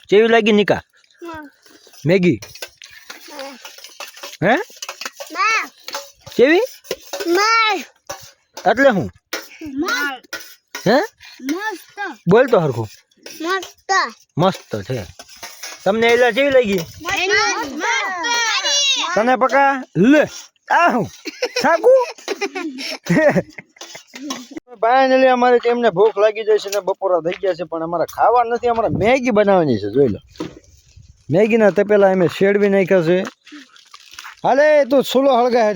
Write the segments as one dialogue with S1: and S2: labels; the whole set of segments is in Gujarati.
S1: કેવી લાગી નિકા મેગી હે કેવી એટલે હું હે બોલ તો હરખું મસ્ત છે તમને એલા કેવી લાગી તને પકા લે આ હું સાકુ ફાઇનલી અમારે તેમને ભૂખ લાગી જાય છે ને બપોરા થઈ ગયા છે પણ અમારે ખાવા નથી અમારે મેગી બનાવવાની છે જોઈ લો મેગી ના તપેલા અમે શેડવી નાખ્યા છે હાલે તું સુલો હળગાય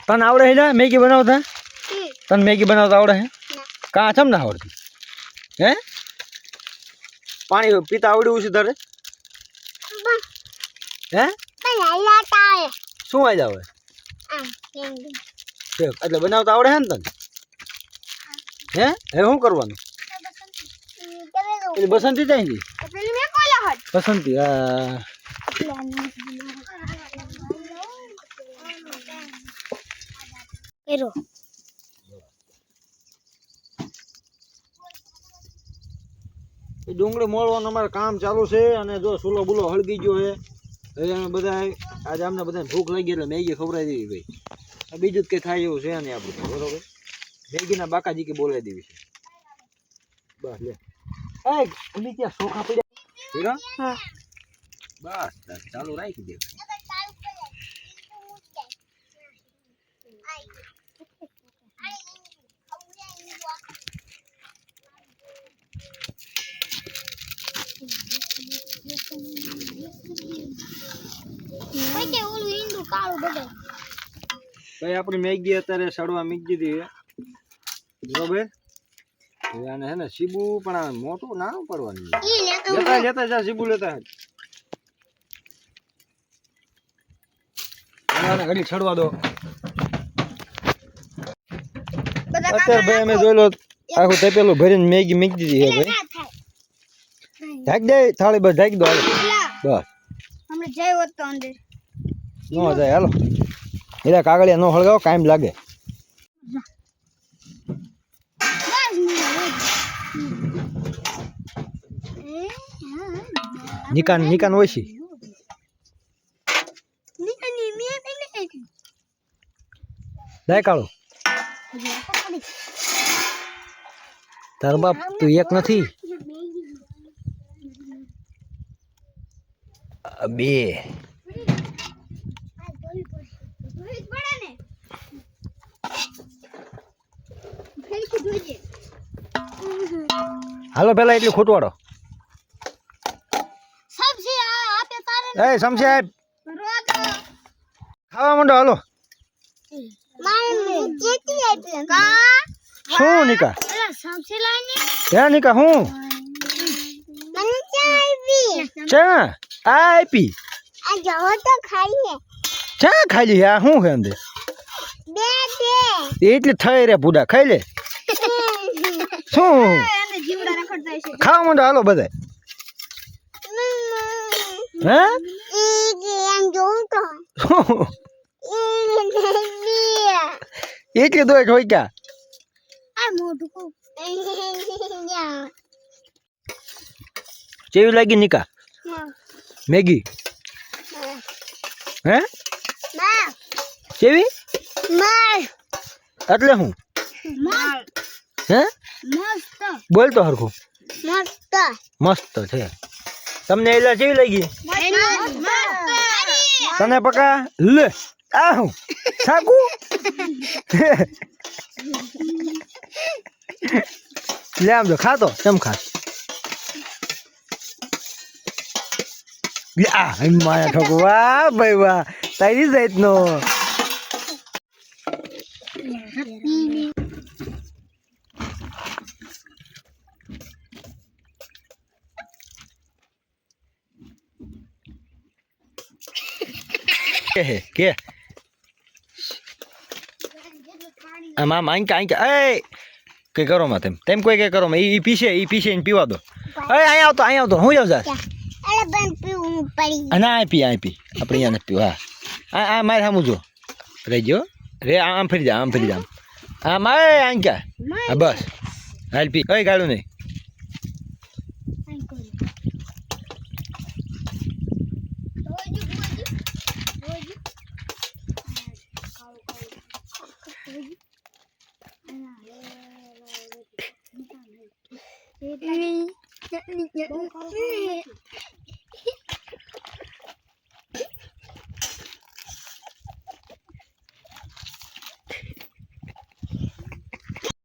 S1: તને આવડે છે મેગી બનાવતા તને મેગી બનાવતા આવડે હે કાં ચમ ના આવડતી હે પાણી પીતા આવડ્યું છે તારે હે શું આવી આવે એટલે બનાવતા આવડે હે ને તને હે હવે શું કરવાનું એટલે બસંતી જાય ને બસંતી હા ડુંગળી મોળવાનું અમારે કામ ચાલુ છે અને જો સુલો બુલો હળગી ગયો છે હવે અમે બધા આજે અમને બધાને ભૂખ લાગી એટલે મેગી ખવડાવી દેવી ભાઈ બીજું જ કંઈ થાય એવું છે નહીં આપણે બરોબર મેગીના બાકાજી કે બોલાવી દેવી છે બસ લે ઓલી ત્યાં ચોખા પડ્યા બસ ચાલુ રાખી દે ભાઈ આપણી મેગી અત્યારે સડવા મૂકી દીધી બરોબર આને હે ને સીબુ પણ મોટું નાનું પડવાનું લેતા જા સીબુ લેતા ઘડી સડવા દો અત્યારે ભાઈ અમે જોઈ લો આખું તપેલું ભરીને મેગી મૂકી દીધી હે ભાઈ ઢાંકી દે થાળી બસ ઢાંકી દો બસ
S2: હમણાં જઈ હોત તો અંદર
S1: ન જાય હાલો એટલે કાગળિયા ન હળગાવો કાયમ લાગે નિકાન હોય છે દાય કાળો તાર બાપ તું એક નથી બે હાલો પેલા એટલું ખોટવાડો એ સમજ્યા ખાવા માંડો હાલો શું નિકા હે નિકા હું ચા આપી ચા ખાઈ આ શું છે અંદર એટલે થઈ રે બુડા ખાઈ લે શું ખાવા માંડો હાલો બધા હે એટલે દો હોય ક્યાં કેવી લાગી નિકા મેગી હે કેવી એટલે હું હે બોલ તો હરખું મસ્ત છે તમને એલા કેવી લાગી તને પકા લે આ હું સાકુ લે આમ જો ખાતો કેમ ખા માયા ઠોકો વાહ ભાઈ વાહ તારી જાત નો કે આમાં આંકા એ કઈ કરો માં તેમ કોઈ કઈ કરો માં ઈ પીશે ને પીવા દો અહીંયા આવતો હું જાઉં જા ના આપી આપણે અહીંયા નથી પીવા આ મારે સામું જો રહેજો રે આમ ફરી જા આમ મારે આંકા હા બસ હાલ પી કઈ ગાડું નહીં
S2: ચટણી ચટણી